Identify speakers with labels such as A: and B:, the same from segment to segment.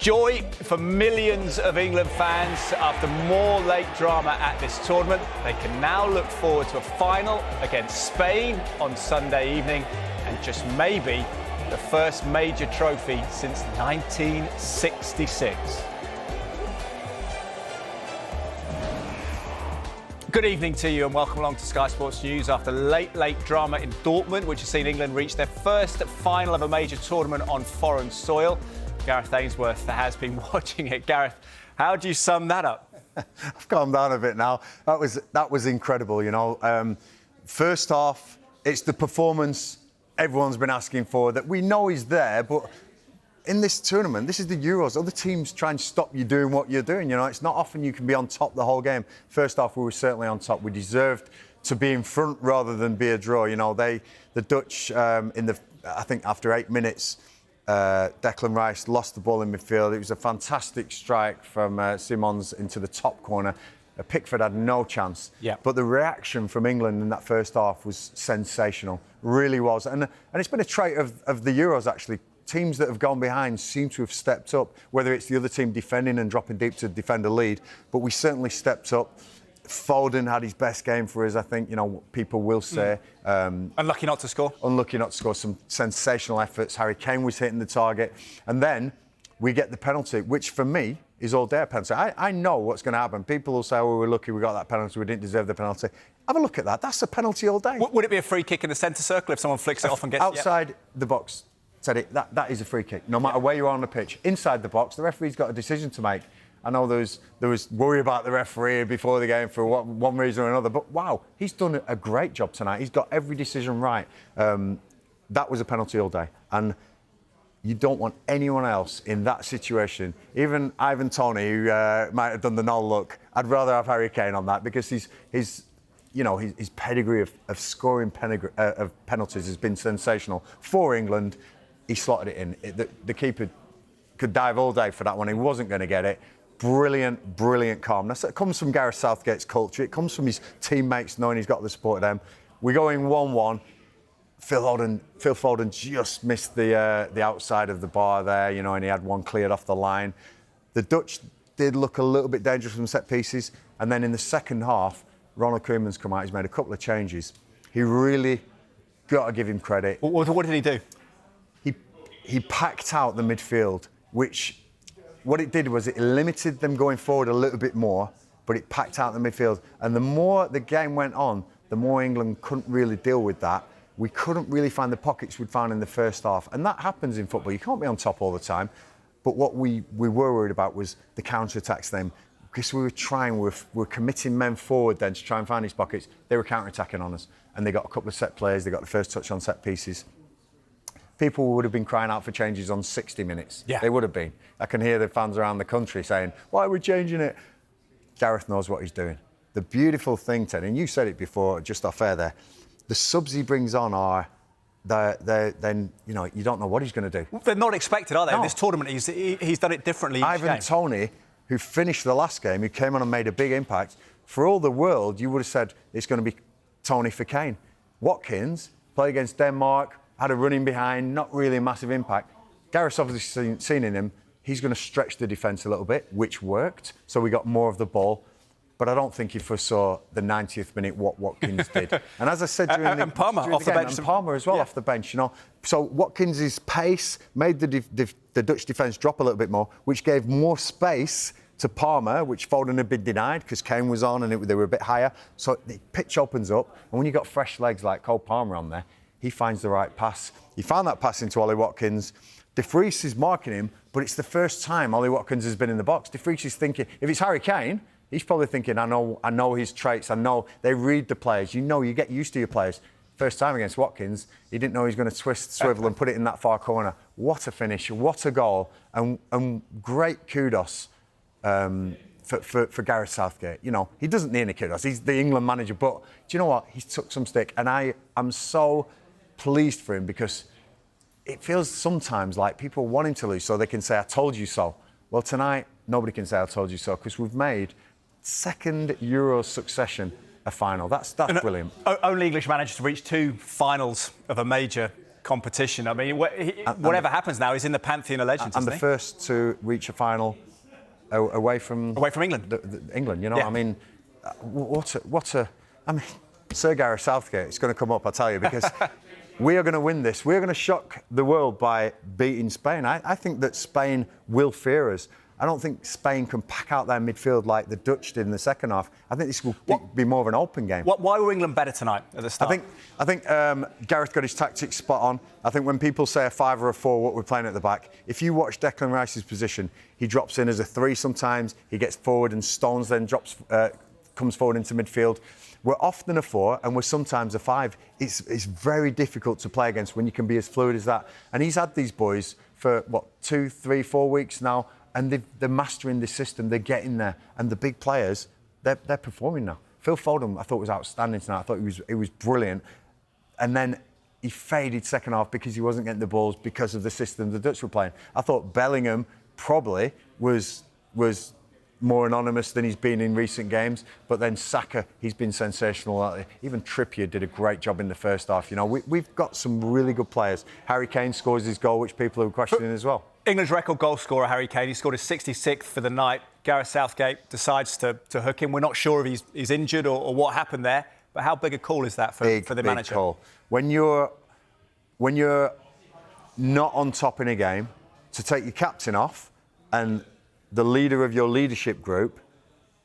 A: Joy for millions of England fans after more late drama at this tournament. They can now look forward to a final against Spain on Sunday evening and just maybe the first major trophy since 1966. Good evening to you and welcome along to Sky Sports News. After late drama in Dortmund, which has seen England reach their first final of a major tournament on foreign soil, Gareth Ainsworth has been watching it. Gareth, how do you sum that up?
B: I've calmed down a bit now. That was incredible, you know. First half, it's the performance everyone's been asking for that we know is there, but in this tournament, this is the Euros. Other teams try and stop you doing what you're doing, you know. It's not often you can be on top the whole game. First half, we were certainly on top. We deserved to be in front rather than be a draw. You know, the Dutch, I think after 8 minutes, Declan Rice lost the ball in midfield. It was a fantastic strike from Simons into the top corner. Pickford had no chance.
A: Yeah.
B: But the reaction from England in that first half was sensational. Really was. And it's been a trait of the Euros, actually. Teams that have gone behind seem to have stepped up, whether it's the other team defending and dropping deep to defend a lead. But we certainly stepped up. Foden had his best game for us, I think, you know, people will say.
A: Unlucky not to score.
B: Unlucky not to score. Some sensational efforts. Harry Kane was hitting the target. And then we get the penalty, which for me is all day penalty. I know what's going to happen. People will say, oh, we're lucky we got that penalty, we didn't deserve the penalty. Have a look at that. That's a penalty all day.
A: Would it be a free kick in the centre circle if someone flicks it off and gets
B: outside the box? That is a free kick, no matter where you are on the pitch. Inside the box, the referee's got a decision to make. I know there was worry about the referee before the game for one reason or another, but wow, he's done a great job tonight. He's got every decision right. That was a penalty all day, and you don't want anyone else in that situation. Even Ivan Toney, who might have done the no look, I'd rather have Harry Kane on that because his pedigree of scoring penalties has been sensational for England. He slotted it in. The keeper could dive all day for that one. He wasn't going to get it. Brilliant calmness. It comes from Gareth Southgate's culture. It comes from his teammates knowing he's got the support of them. We're going 1-1. Phil Foden just missed the outside of the bar there, you know, and he had one cleared off the line. The Dutch did look a little bit dangerous from set pieces. And then in the second half, Ronald Koeman's come out. He's made a couple of changes. He really got to give him credit.
A: What did he do?
B: He packed out the midfield, which what it did was it limited them going forward a little bit more, but it packed out the midfield. And the more the game went on, the more England couldn't really deal with that. We couldn't really find the pockets we'd found in the first half. And that happens in football. You can't be on top all the time. But what we were worried about was the counter-attacks then. Because we were committing men forward then to try and find these pockets. They were counter-attacking on us. And they got a couple of set plays. They got the first touch on set pieces. People would have been crying out for changes on 60 minutes.
A: Yeah.
B: They would have been. I can hear the fans around the country saying, why are we changing it? Gareth knows what he's doing. The beautiful thing, Ted, and you said it before, just off air there, the subs he brings on are, then, you know, you don't know what he's going to do.
A: They're not expected, are they?
B: No.
A: This tournament, he's done it differently each
B: Ivan
A: game.
B: Toney, who finished the last game, who came on and made a big impact, for all the world, you would have said it's going to be Toney for Kane. Watkins played against Denmark, had a running behind, not really a massive impact. Gareth's obviously seen in him, he's going to stretch the defence a little bit, which worked, so we got more of the ball. But I don't think he foresaw the 90th minute what Watkins did. And as I said during
A: and Palmer off the bench.
B: And Palmer as well off the bench, you know. So Watkins' pace made the Dutch defence drop a little bit more, which gave more space to Palmer, which Foden had been denied because Kane was on and they were a bit higher. So the pitch opens up, and when you've got fresh legs like Cole Palmer on there, he finds the right pass. He found that pass into Ollie Watkins. De Vries is marking him, but it's the first time Ollie Watkins has been in the box. De Vries is thinking, if it's Harry Kane, he's probably thinking, I know his traits, I know they read the players. You know, you get used to your players. First time against Watkins, he didn't know he was going to twist, swivel and put it in that far corner. What a finish, what a goal, and great kudos for Gareth Southgate. You know, he doesn't need any kudos. He's the England manager, but do you know what? He's took some stick, and I am so pleased for him because it feels sometimes like people want him to lose so they can say, I told you so. Well, tonight, nobody can say I told you so because we've made second Euro succession a final. That's brilliant.
A: Only English manager to reach two finals of a major competition. I mean, whatever happens now, he's in the pantheon of legends,
B: and
A: isn't
B: the
A: he?
B: first to reach a final away from
A: England.
B: England, you know.
A: Yeah.
B: I mean, I mean, Sir Gareth Southgate, it's going to come up, I tell you, because we are going to win this. We're going to shock the world by beating Spain. I think that Spain will fear us. I don't think Spain can pack out their midfield like the Dutch did in the second half. I think this will be more of an open game.
A: Why were England better tonight at the start?
B: I think Gareth got his tactics spot on. I think when people say a 5 or a 4, what we're playing at the back, if you watch Declan Rice's position, he drops in as a 3 sometimes. He gets forward and Stones then comes forward into midfield. We're often a 4 and we're sometimes a 5. It's very difficult to play against when you can be as fluid as that. And he's had these boys for, 2, 3, 4 weeks now, and they're mastering this system. They're getting there. And the big players, they're performing now. Phil Foden, I thought, was outstanding tonight. I thought he was brilliant. And then he faded second half because he wasn't getting the balls because of the system the Dutch were playing. I thought Bellingham probably was more anonymous than he's been in recent games. But then Saka, he's been sensational. Even Trippier did a great job in the first half. You know, we've got some really good players. Harry Kane scores his goal, which people are questioning as well.
A: England's record goal scorer, Harry Kane, he scored his 66th for the night. Gareth Southgate decides to hook him. We're not sure if he's injured or what happened there, but how big a call is that for the manager?
B: Big call. When you're not on top in a game, to take your captain off and the leader of your leadership group,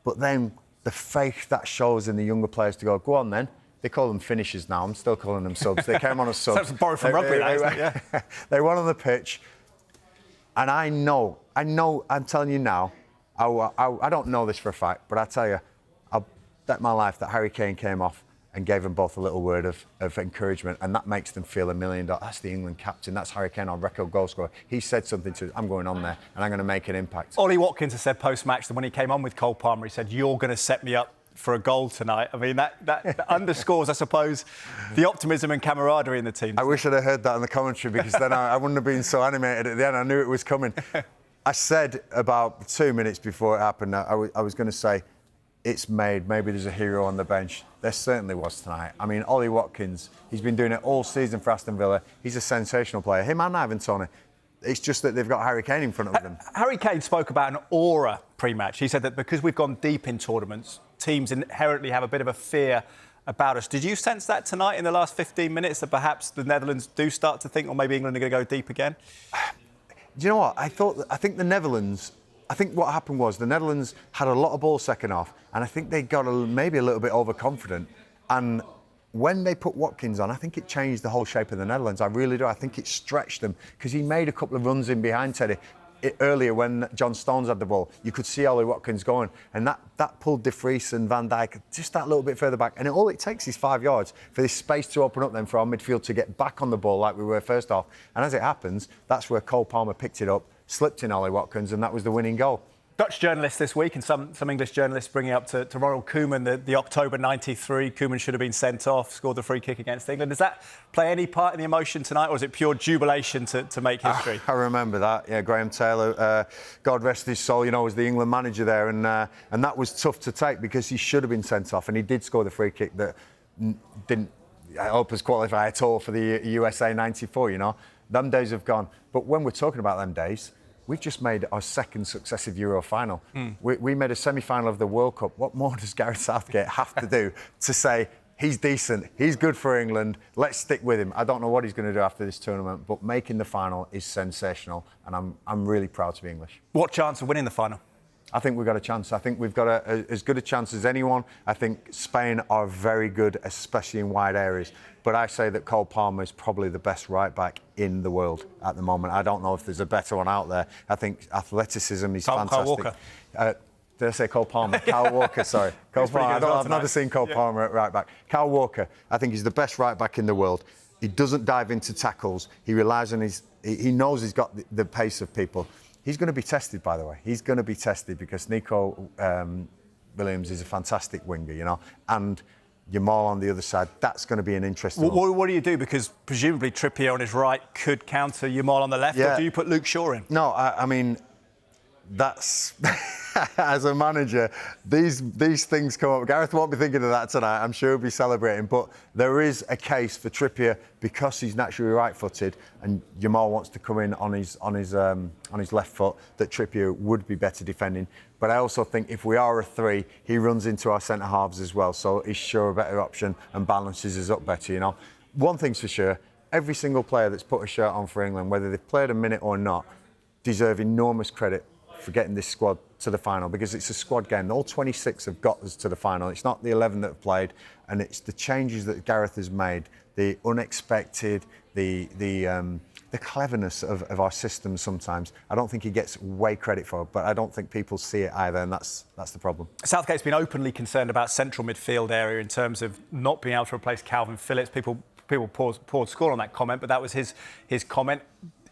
B: but then the faith that shows in the younger players to go on then. They call them finishers now. I'm still calling them subs. They came on as subs.
A: That's borrowed from rugby, isn't it?
B: They went on the pitch. And I know, I'm telling you now, I don't know this for a fact, but I tell you, I'll bet my life that Harry Kane came off and gave them both a little word of encouragement, and that makes them feel $1 million. That's the England captain, that's Harry Kane, our record goal scorer. He said something to us, I'm going on there and I'm going to make an impact.
A: Ollie Watkins has said post-match that when he came on with Cole Palmer, he said, you're going to set me up for a goal tonight. I mean, that underscores, I suppose, the optimism and camaraderie in the team.
B: I wish I'd have heard that in the commentary, because then I wouldn't have been so animated at the end. I knew it was coming. I said about 2 minutes before it happened, I was going to say, it's made. Maybe there's a hero on the bench. There certainly was tonight. I mean, Ollie Watkins, he's been doing it all season for Aston Villa. He's a sensational player. Him and Ivan Toney. It's just that they've got Harry Kane in front of them.
A: Harry Kane spoke about an aura pre-match. He said that because we've gone deep in tournaments, teams inherently have a bit of a fear about us. Did you sense that tonight in the last 15 minutes, that perhaps the Netherlands do start to think, or maybe England are going to go deep again?
B: Do you know what? I think the Netherlands... I think what happened was the Netherlands had a lot of ball second half, and I think they got maybe a little bit overconfident. And when they put Watkins on, I think it changed the whole shape of the Netherlands. I really do. I think it stretched them, because he made a couple of runs in behind Teddy earlier when John Stones had the ball. You could see Ollie Watkins going, and that pulled De Vries and Van Dijk just that little bit further back. And all it takes is 5 yards for this space to open up then for our midfield to get back on the ball like we were first half. And as it happens, that's where Cole Palmer picked it up, slipped in Ollie Watkins, and that was the winning goal.
A: Dutch journalists this week, and some English journalists bringing up to Ronald Koeman the October '93. Koeman should have been sent off, scored the free kick against England. Does that play any part in the emotion tonight, or is it pure jubilation to make history?
B: I remember that. Yeah, Graham Taylor, God rest his soul, was the England manager there, and that was tough to take, because he should have been sent off, and he did score the free kick that didn't help us qualify at all for the USA '94. Them days have gone. But when we're talking about them days, we've just made our second successive Euro final. We made a semi-final of the World Cup. What more does Gareth Southgate have to do to say, he's decent, he's good for England, let's stick with him? I don't know what he's going to do after this tournament, but making the final is sensational, and I'm really proud to be English.
A: What chance of winning the final?
B: I think we've got a chance. I think we've got as good a chance as anyone. I think Spain are very good, especially in wide areas. But I say that Cole Palmer is probably the best right-back in the world at the moment. I don't know if there's a better one out there. I think athleticism is fantastic.
A: Kyle Walker.
B: Did I say Cole Palmer? Kyle Walker, sorry. Cole Palmer. I've never seen Cole Palmer at right-back. Kyle Walker, I think he's the best right-back in the world. He doesn't dive into tackles. He relies on he knows he's got the pace of people. He's going to be tested, by the way. He's going to be tested, because Nico Williams is a fantastic winger, and Jamal on the other side. That's going to be an interesting one.
A: What do you do? Because presumably Trippier on his right could counter Jamal on the left, or do you put Luke Shaw in?
B: No, I mean, that's... as a manager, these things come up. Gareth won't be thinking of that tonight. I'm sure he'll be celebrating. But there is a case for Trippier because he's naturally right-footed, and Jamal wants to come in on his left foot. That Trippier would be better defending. But I also think if we are a 3, he runs into our centre halves as well. So he's sure a better option and balances us up better. You know, one thing's for sure: every single player that's put a shirt on for England, whether they've played a minute or not, deserve enormous credit for getting this squad to the final, because it's a squad game. All 26 have got us to the final. It's not the 11 that have played, and it's the changes that Gareth has made, the unexpected, the cleverness of our system sometimes. I don't think he gets way credit for it, but I don't think people see it either, and that's the problem.
A: Southgate's been openly concerned about central midfield area in terms of not being able to replace Calvin Phillips. People poured score on that comment, but that was his comment.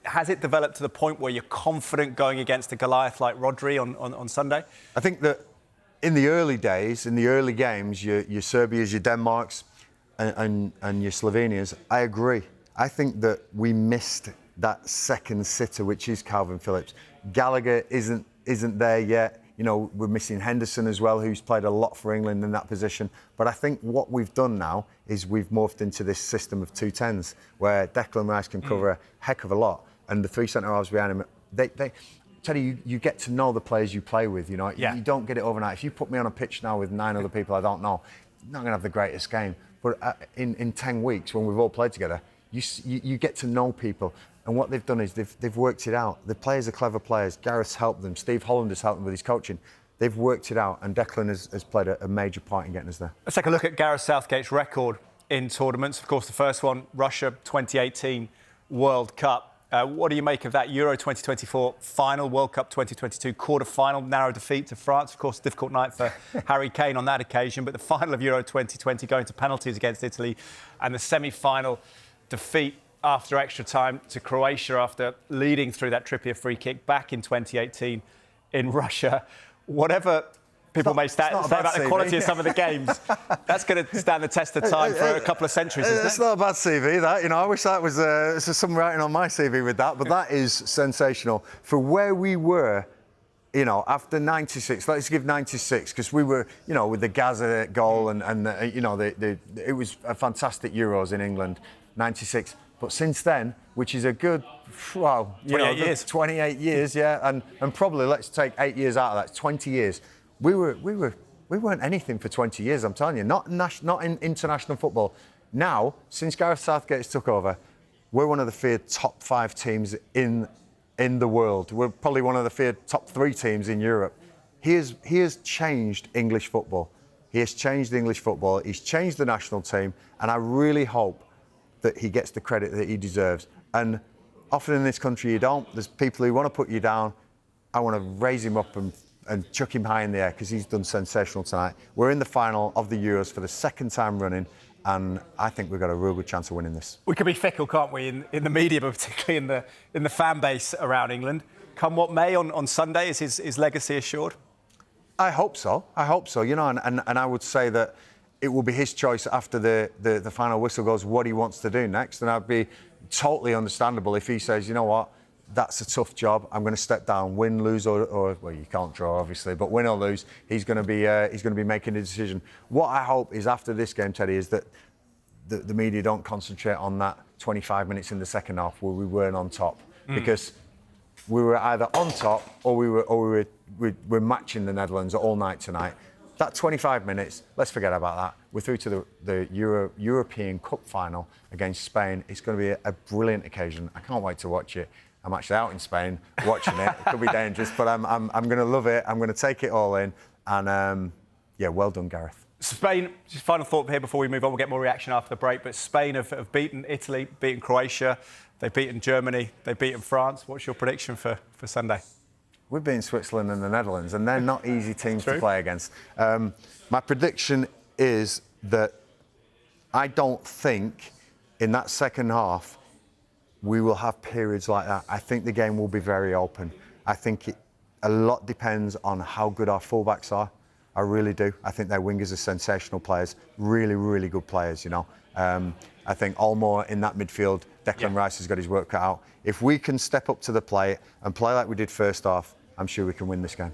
A: Has it developed to the point where you're confident going against a Goliath like Rodri on Sunday?
B: I think that in the early days, in the early games, your Serbias, your Denmarks and your Slovenias, I agree. I think that we missed that second sitter, which is Calvin Phillips. Gallagher isn't there yet. You know, we're missing Henderson as well, who's played a lot for England in that position. But I think what we've done now is we've morphed into this system of 2 10s, where Declan Rice can cover a heck of a lot. And the 3 centre-halves behind him, Teddy, you get to know the players you play with, you know.
A: Yeah.
B: You don't get it overnight. If you put me on a pitch now with 9 other people I don't know, I'm not going to have the greatest game. But in 10 weeks, when we've all played together, you get to know people. And what they've done is they've worked it out. The players are clever players. Gareth's helped them. Steve Holland has helped them with his coaching. They've worked it out, and Declan has played a major part in getting us there.
A: Let's take a look at Gareth Southgate's record in tournaments. Of course, the first one, Russia 2018 World Cup. What do you make of that Euro 2024 final, World Cup 2022 quarter-final, narrow defeat to France? Of course, difficult night for Harry Kane on that occasion, but the final of Euro 2020 going to penalties against Italy, and the semi-final defeat after extra time to Croatia after leading through that Trippier free kick back in 2018 in Russia. Whatever people may say about the quality of some of the games, that's going to stand the test of time for a couple of centuries, isn't it?
B: It's not a bad CV, that. You know, I wish that was some writing on my CV with that, but that is sensational. For where we were, you know, after 96, let's give 96, because we were, you know, with the Gaza goal and you know, it was a fantastic Euros in England, 96. But since then, which is a good, well, you know, 28 years, yeah, and probably let's take 8 years out of that, 20 years. We weren't anything for 20 years, I'm telling you. Not in international football. Now, since Gareth Southgate took over, we're one of the feared top 5 teams in the world. We're probably one of the feared top 3 teams in Europe. He has changed English football. He has changed English football. He's changed the national team, and I really hope that he gets the credit that he deserves. And often in this country you don't. There's people who want to put you down. I want to raise him up and chuck him high in the air, because he's done sensational tonight. We're in the final of the Euros for the second time running, and I think we've got a real good chance of winning this.
A: We can be fickle, can't we, in the media, but particularly in the fan base around England. Come what may on Sunday, is his legacy assured?
B: I hope so. You know, and I would say that it will be his choice after the final whistle goes what he wants to do next, and I'd be totally understandable if he says, you know what, that's a tough job. I'm going to step down, win, lose, or well, you can't draw obviously, but win or lose, he's going to be making a decision. What I hope is after this game, Teddy, is that the media don't concentrate on that 25 minutes in the second half where we weren't on top, because we were either on top or we were matching the Netherlands all night tonight. That 25 minutes, let's forget about that. We're through to the European Cup final against Spain. It's going to be a brilliant occasion. I can't wait to watch it. I'm actually out in Spain watching it. It could be dangerous, but I'm going to love it. I'm going to take it all in. And, yeah, well done, Gareth.
A: Spain, just final thought here before we move on. We'll get more reaction after the break. But Spain have beaten Italy, beaten Croatia. They've beaten Germany. They've beaten France. What's your prediction for Sunday?
B: We've beaten Switzerland and the Netherlands, and they're not easy teams to play against. My prediction is that I don't think in that second half we will have periods like that. I think the game will be very open. I think a lot depends on how good our fullbacks are. I really do. I think their wingers are sensational players, really, really good players, you know. I think Olmo in that midfield, Declan Rice has got his work cut out. If we can step up to the plate and play like we did first half, I'm sure we can win this game.